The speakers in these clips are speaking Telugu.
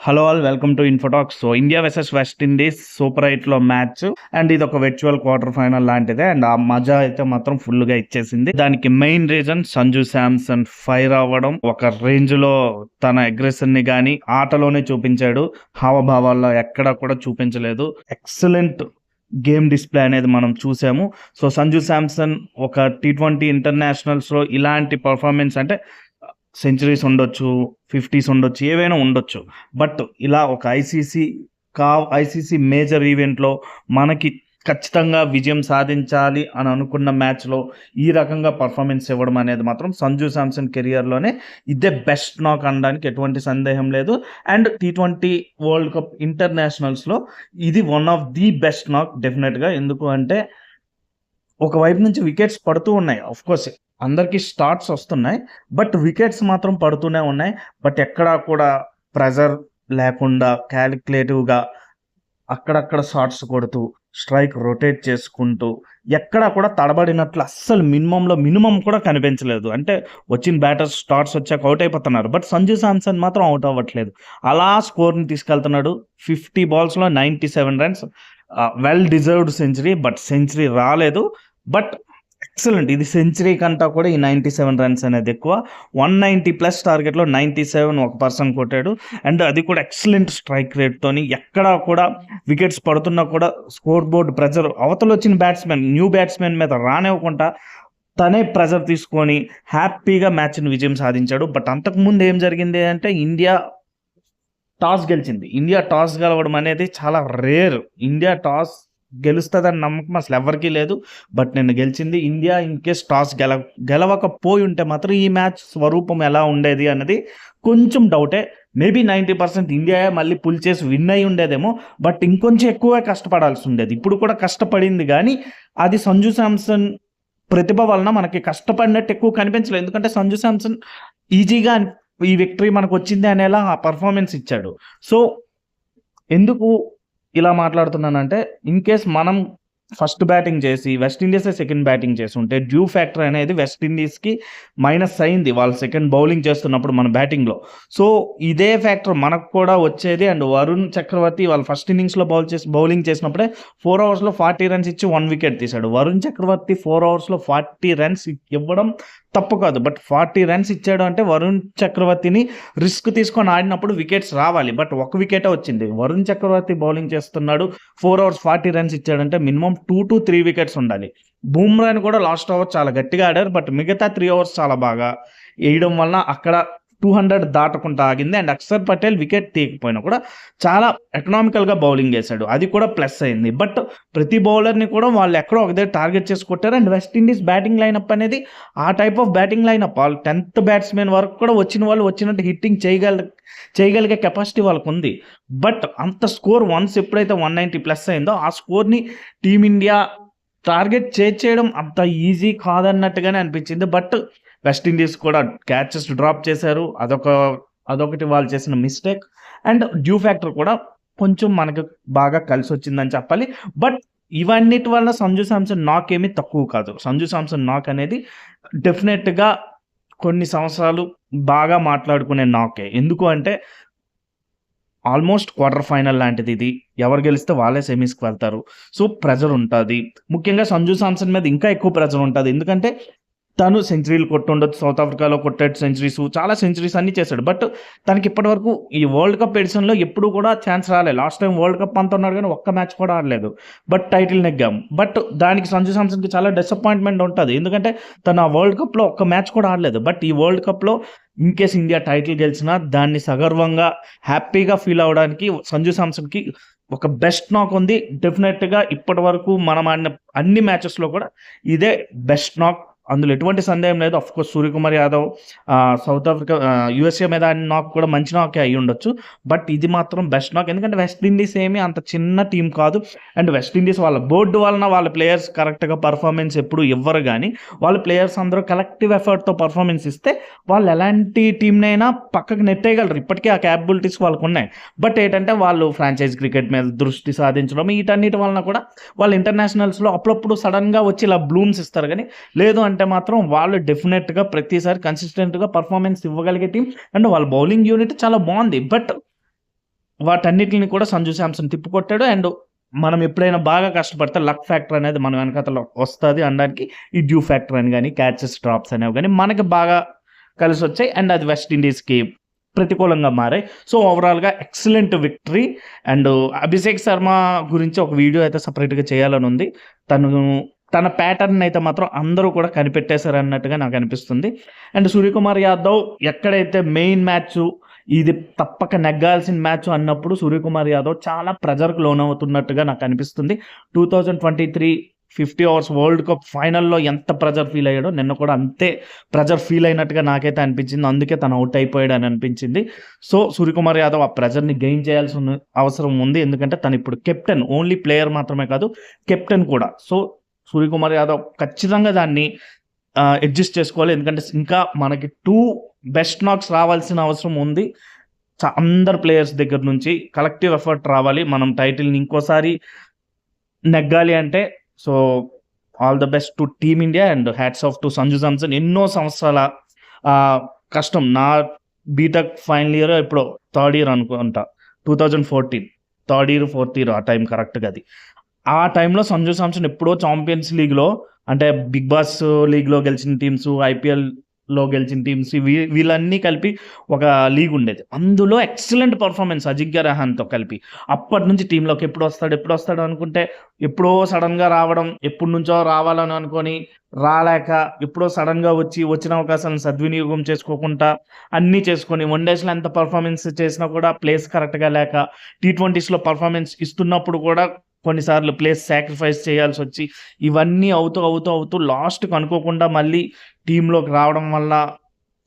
Hello all, welcome to Infotalk. So India versus West Indies super 8లో మ్యాచ్ అండ్ ఇది ఒక వర్చువల్ క్వార్టర్ ఫైనల్ లాంటిదే అండ్ ఆ మజా అయితే మాత్రం ఫుల్ గా ఇచ్చేసింది. దానికి main reason Sanju Samson fire అవ్వడం, ఒక రేంజ్ లో తన అగ్రెషన్ ని గానీ ఆటలోనే చూపించాడు, హావభావాల్లో ఎక్కడా కూడా చూపించలేదు. ఎక్సలెంట్ గేమ్ డిస్ప్లే అనేది మనం చూసాము. సో సంజు శాంసన్ ఒక T20 ఇంటర్నేషనల్స్ లో ఇలాంటి పర్ఫార్మెన్స్ అంటే సెంచరీస్ ఉండొచ్చు, 50s ఉండొచ్చు, ఏవైనా ఉండొచ్చు. బట్ ఇలా ఒక ఐసీసీ మేజర్ ఈవెంట్లో మనకి ఖచ్చితంగా విజయం సాధించాలి అని అనుకున్న మ్యాచ్లో ఈ రకంగా పర్ఫార్మెన్స్ ఇవ్వడం అనేది మాత్రం సంజు శాంసన్ కెరియర్లోనే ఇదే బెస్ట్ నాక్ అనడానికి ఎటువంటి సందేహం లేదు. అండ్ T20 వరల్డ్ కప్ ఇంటర్నేషనల్స్లో ఇది one of the best knock డెఫినెట్గా. ఎందుకు అంటే ఒకవైపు నుంచి వికెట్స్ పడుతూ ఉన్నాయి, ఆఫ్ కోర్స్ అందరికీ స్టార్ట్స్ వస్తున్నాయి, బట్ వికెట్స్ మాత్రం పడుతూనే ఉన్నాయి. బట్ ఎక్కడా కూడా ప్రెజర్ లేకుండా క్యాలిక్యులేటివ్గా అక్కడక్కడ షాట్స్ కొడుతూ స్ట్రైక్ రొటేట్ చేసుకుంటూ ఎక్కడా కూడా తడబడినట్లు అస్సలు మినిమం కూడా కనిపించలేదు. అంటే వచ్చిన బ్యాటర్స్ స్టార్ట్స్ వచ్చాక అవుట్ అయిపోతున్నారు, బట్ సంజు శాంసన్ మాత్రం అవుట్ అవ్వట్లేదు. అలా స్కోర్ని తీసుకెళ్తున్నాడు. 50 balls-లో 97 runs, well deserved century. But century రాలేదు. బట్ ఎక్సలెంట్, ఇది సెంచరీ కంటా కూడా ఈ 97 runs అనేది ఎక్కువ. 190+ టార్గెట్లో 97 ఒక పర్సన్ కొట్టాడు. అండ్ అది కూడా ఎక్సలెంట్ స్ట్రైక్ రేట్తోని. ఎక్కడా కూడా వికెట్స్ పడుతున్నా కూడా స్కోర్ బోర్డ్ ప్రెజర్ అవతల వచ్చిన న్యూ బ్యాట్స్మెన్ మీద రానివ్వకుండా తనే ప్రెజర్ తీసుకొని హ్యాపీగా మ్యాచ్ని విజయం సాధించాడు. బట్ అంతకుముందు ఏం జరిగింది అంటే ఇండియా టాస్ గెలిచింది. ఇండియా టాస్ గెలవడం అనేది చాలా రేర్. ఇండియా టాస్ గెలుస్తుందని నమ్మకం అసలు ఎవరికీ లేదు, బట్ నిన్న గెలిచింది. ఇండియా ఇన్ కేస్ టాస్ గెలవకపోయి ఉంటే మాత్రం ఈ మ్యాచ్ స్వరూపం ఎలా ఉండేది అన్నది కొంచెం డౌటే. మేబీ 90% ఇండియా మళ్ళీ పుల్ చేసి విన్ అయి ఉండేదేమో, బట్ ఇంకొంచెం ఎక్కువే కష్టపడాల్సి ఉండేది. ఇప్పుడు కూడా కష్టపడింది, కానీ అది సంజు శాంసన్ ప్రతిభ వలన మనకి కష్టపడినట్టు ఎక్కువ కనిపించలేదు. ఎందుకంటే సంజు శాంసన్ ఈజీగా ఈ విక్టరీ మనకు వచ్చింది అనేలా ఆ పర్ఫార్మెన్స్ ఇచ్చాడు. సో ఎందుకు ఇలా మాట్లాడుతున్నానంటే, ఇన్ కేస్ మనం ఫస్ట్ బ్యాటింగ్ చేసి వెస్టిండీసే సెకండ్ బ్యాటింగ్ చేసి ఉంటే డ్యూ ఫ్యాక్టర్ అనేది వెస్టిండీస్కి మైనస్ అయింది వాళ్ళు సెకండ్ బౌలింగ్ చేస్తున్నప్పుడు మన బ్యాటింగ్లో. సో ఇదే ఫ్యాక్టర్ మనకు కూడా వచ్చేది. అండ్ వరుణ్ చక్రవర్తి వాళ్ళు ఫస్ట్ ఇన్నింగ్స్లో బౌలింగ్ చేసినప్పుడే 4 ఓవర్స్లో 40 runs ఇచ్చి 1 wicket తీశాడు. వరుణ్ చక్రవర్తి 4 ఓవర్స్లో 40 runs ఇవ్వడం తప్పు కాదు, బట్ 40 runs ఇచ్చాడు అంటే వరుణ్ చక్రవర్తిని రిస్క్ తీసుకొని ఆడినప్పుడు వికెట్స్ రావాలి, బట్ 1 wicket వచ్చింది. వరుణ్ చక్రవర్తి బౌలింగ్ చేస్తున్నాడు, 4 overs 40 runs ఇచ్చాడంటే మినిమం 2 to 3 wickets ఉండాలి. బూమ్రాని కూడా లాస్ట్ ఓవర్ చాలా గట్టిగా ఆడారు, బట్ మిగతా 3 overs చాలా బాగా వేయడం వలన అక్కడ 200 దాటకుండా ఆగింది. అండ్ అక్షర్ పటేల్ వికెట్ తీయకపోయినా కూడా చాలా ఎకనామికల్గా బౌలింగ్ చేశాడు, అది కూడా ప్లస్ అయింది. బట్ ప్రతి బౌలర్ని కూడా వాళ్ళు ఎక్కడో ఒక దగ్గర టార్గెట్ చేసి కొట్టారు. అండ్ వెస్టిండీస్ బ్యాటింగ్ లైనప్ అనేది ఆ టైప్ ఆఫ్ బ్యాటింగ్ లైనప్. వాళ్ళు 10th batsman వరకు కూడా వచ్చిన వాళ్ళు వచ్చినట్టు హిట్టింగ్ చేయగలిగే కెపాసిటీ వాళ్ళకు ఉంది. బట్ అంత స్కోర్ వన్స్ ఎప్పుడైతే 190+ అయిందో ఆ స్కోర్ని టీమిండియా టార్గెట్ చేయడం అంత ఈజీ కాదన్నట్టుగానే అనిపించింది. బట్ వెస్టిండీస్ కూడా క్యాచెస్ డ్రాప్ చేశారు, అదొకటి వాళ్ళు చేసిన మిస్టేక్. అండ్ డ్యూ ఫ్యాక్టర్ కూడా కొంచెం మనకు బాగా కలిసి వచ్చిందని చెప్పాలి. బట్ ఇవన్నిటి వల్ల సంజు శాంసన్ నాక్ ఏమీ తక్కువ కాదు. సంజు శాంసన్ నాక్ అనేది డెఫినెట్గా కొన్ని సంవత్సరాలు బాగా మాట్లాడుకునే నాకే. ఎందుకు అంటే ఆల్మోస్ట్ క్వార్టర్ ఫైనల్ లాంటిది ఇది. ఎవరు గెలిస్తే వాళ్ళే సెమీస్కి వెళ్తారు. సో ప్రెజర్ ఉంటుంది. ముఖ్యంగా సంజు శాంసన్ మీద ఇంకా ఎక్కువ ప్రెజర్ ఉంటుంది, ఎందుకంటే తను సెంచరీలు కొట్టుండొచ్చు, సౌత్ ఆఫ్రికాలో కొట్టాడు సెంచరీస్, చాలా సెంచరీస్ అన్నీ చేశాడు. బట్ తనకి ఇప్పటివరకు ఈ వరల్డ్ కప్ ఎడిషన్లో ఎప్పుడు కూడా ఛాన్స్ రాలేదు. లాస్ట్ టైం వరల్డ్ కప్ అంతా ఉన్నాడు కానీ ఒక్క మ్యాచ్ కూడా ఆడలేదు, బట్ టైటిల్ నెగ్గాము. బట్ దానికి సంజు శాంసన్కి చాలా డిసప్పాయింట్మెంట్ ఉంటుంది, ఎందుకంటే తను ఆ వరల్డ్ కప్లో ఒక్క మ్యాచ్ కూడా ఆడలేదు. బట్ ఈ వరల్డ్ కప్లో ఇన్ కేస్ ఇండియా టైటిల్ గెలిచినా దాన్ని సగర్వంగా హ్యాపీగా ఫీల్ అవ్వడానికి సంజు శాంసన్కి ఒక బెస్ట్ నాక్ ఉంది. డెఫినెట్గా ఇప్పటి వరకు మనం ఆడిన అన్ని మ్యాచెస్లో కూడా ఇదే బెస్ట్ నాక్, అందులో ఎటువంటి సందేహం లేదు. Of course Suryakumar Yadav south Africa USA మీద నాక్ కూడా మంచి నాకే అయి ఉండొచ్చు, బట్ ఇది మాత్రం బెస్ట్ నాక్. ఎందుకంటే వెస్టిండీస్ ఏమీ అంత చిన్న టీం కాదు. అండ్ వెస్టిండీస్ వాళ్ళ బోర్డు వలన వాళ్ళ ప్లేయర్స్ కరెక్ట్గా పర్ఫార్మెన్స్ ఎప్పుడు ఇవ్వరు, కానీ వాళ్ళ ప్లేయర్స్ అందరూ కలెక్టివ్ ఎఫర్ట్తో పర్ఫార్మెన్స్ ఇస్తే వాళ్ళు ఎలాంటి టీంనైనా పక్కకు నెట్టేయగలరు. ఇప్పటికే ఆ క్యాపబిలిటీస్ వాళ్ళకు ఉన్నాయి. బట్ ఏంటంటే వాళ్ళు ఫ్రాంచైజ్ క్రికెట్ మీద దృష్టి సాధించడం వీటన్నిటి వలన కూడా వాళ్ళు ఇంటర్నేషనల్స్లో అప్పుడప్పుడు సడన్గా వచ్చి ఇలా బ్లూమ్స్ ఇస్తారు, కానీ లేదు అంటే మాత్రం వాళ్ళు డెఫినెట్గా ప్రతిసారి కన్సిస్టెంట్గా పర్ఫార్మెన్స్ ఇవ్వగలిగే టీం. అండ్ వాళ్ళ బౌలింగ్ యూనిట్ చాలా బాగుంది. బట్ వాటన్నిటిని కూడా సంజు శాంసన్ తిప్పికొట్టాడు. అండ్ మనం ఎప్పుడైనా బాగా కష్టపడితే లక్ ఫ్యాక్టర్ అనేది మన వెనకాతల వస్తది అనడానికి ఈ డ్యూ ఫ్యాక్టర్ అని గాని, క్యాచెస్ డ్రాప్స్ అనేవి గాని మనకి బాగా కలిసొచ్చాయి. అండ్ అది వెస్ట్ ఇండీస్‌కి ప్రతికూలంగా మారాయి. సో, ఓవరాల్‌గా excellent victory. And Abhishek Sharma గురించి ఒక వీడియో అయితే సెపరేట్‌గా చేయాలనుంది. తన ప్యాటర్న్ అయితే మాత్రం అందరూ కూడా కనిపెట్టేశారన్నట్టుగా నాకు అనిపిస్తుంది. అండ్ సూర్యకుమార్ యాదవ్ ఎక్కడైతే మెయిన్ మ్యాచ్ ఇది తప్పక నెగ్గాల్సిన మ్యాచ్ అన్నప్పుడు సూర్యకుమార్ యాదవ్ చాలా ప్రెజర్‌కి లోనవుతున్నట్టుగా నాకు అనిపిస్తుంది. 2023 50 ఓవర్స్ వరల్డ్ కప్ ఫైనల్‌లో ఎంత ప్రెజర్ ఫీల్ అయ్యాడో నిన్న కూడా అంతే ప్రెజర్ ఫీల్ అయినట్టుగా నాకైతే అనిపించింది. అందుకే తను అవుట్ అయిపోయాడని అనిపించింది. సో, సూర్యకుమార్ యాదవ్ ఆ ప్రెజర్‌ని గెయిన్ చేయాల్సిన అవసరం ఉంది. ఎందుకంటే తను ఇప్పుడు కెప్టెన్. ఓన్లీ ప్లేయర్ మాత్రమే కాదు, కెప్టెన్ కూడా. సో, సూర్యకుమార్ యాదవ్ ఖచ్చితంగా దాన్ని అడ్జస్ట్ చేసుకోవాలి. ఎందుకంటే ఇంకా మనకి 2 బెస్ట్ నాక్స్ రావాల్సిన అవసరం ఉంది. అందరు ప్లేయర్స్ దగ్గర నుంచి కలెక్టివ్ ఎఫర్ట్ రావాలి. మనం టైటిల్‌ని ఇంకోసారి నెగ్గాలి అంటే. So, all the best to team India and hats off to Sanju Samson. ఎన్నో సంవత్సరాల కష్టం. నా బీటెక్ ఫైనల్ ఇయర్ ఎప్పుడో థర్డ్ ఇయర్ అనుకుంటా. 2014 థర్డ్ ఇయర్, ఫోర్త్ ఇయర్ ఆ టైం కరెక్ట్‌గా అది. ఆ టైంలో సంజు శాంసన్ ఎప్పుడో ఛాంపియన్స్ లీగ్‌లో అంటే బిగ్ బాస్ లీగ్‌లో గెలిచిన టీమ్స్, ఐపీఎల్‌లో గెలిచిన టీమ్స్ వీళ్ళన్నీ కలిపి ఒక లీగ్ ఉండేది. అందులో ఎక్సలెంట్ పర్ఫార్మెన్స్ అజింక్య రహాన్‌తో కలిపి. అప్పటి నుంచి టీమ్‌లోకి ఎప్పుడొస్తాడు అనుకుంటే ఎప్పుడో సడెన్‌గా రావడం, ఎప్పటినుంచో రావాలని అనుకోని రాలేక, ఎప్పుడో సడెన్‌గా వచ్చిన అవకాశాలను సద్వినియోగం చేసుకోకుండా అన్నీ చేసుకొని వన్‌డేస్‌లో ఎంత పర్ఫార్మెన్స్ చేసినా కూడా ప్లేస్ కరెక్ట్‌గా లేక, టీ20స్‌లో పర్ఫార్మెన్స్ ఇస్తున్నప్పుడు కూడా కొన్నిసార్లు ప్లేస్ సాక్రిఫైస్ చేయాల్సొచ్చి ఇవన్నీ అవుతూ లాస్ట్‌కి అనుకోకుండా మళ్ళీ టీమ్‌లోకి రావడం వల్ల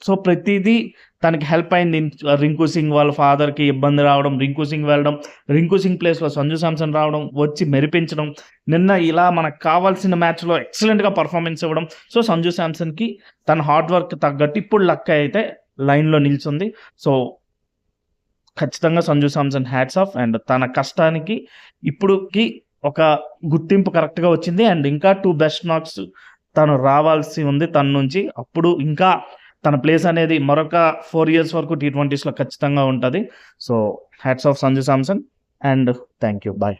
సో, ప్రతీదీ తనకి హెల్ప్ అయింది. రింకు సింగ్ వాళ్ళ ఫాదర్‌కి ఇబ్బంది రావడం, రింకు సింగ్ వెళ్ళడం, రింకు సింగ్ ప్లేస్‌లో సంజు శాంసన్ రావడం, వచ్చి మెరిపించడం. నిన్న ఇలా మనకు కావాల్సిన మ్యాచ్‌లో ఎక్సలెంట్‌గా పర్ఫార్మెన్స్ ఇవ్వడం. సో, సంజు శాంసన్‌కి తన హార్డ్ వర్క్ తగ్గట్టు ఇప్పుడు లక్ అయితే లైన్‌లో నిల్చుంది. సో, ఖచ్చితంగా Sanju Samson hats off. And తన కష్టానికి ఇప్పుడుకి ఒక గుర్తింపు కరెక్ట్‌గా వచ్చింది. అండ్ ఇంకా 2 బెస్ట్ నాక్స్ తను రావాల్సి ఉంది తన నుంచి. అప్పుడు ఇంకా తన ప్లేస్ అనేది మరొక 4 ఇయర్స్ వరకు టీ20స్‌లో ఖచ్చితంగా ఉంటది. So, hats off Sanju Samson and thank you. By.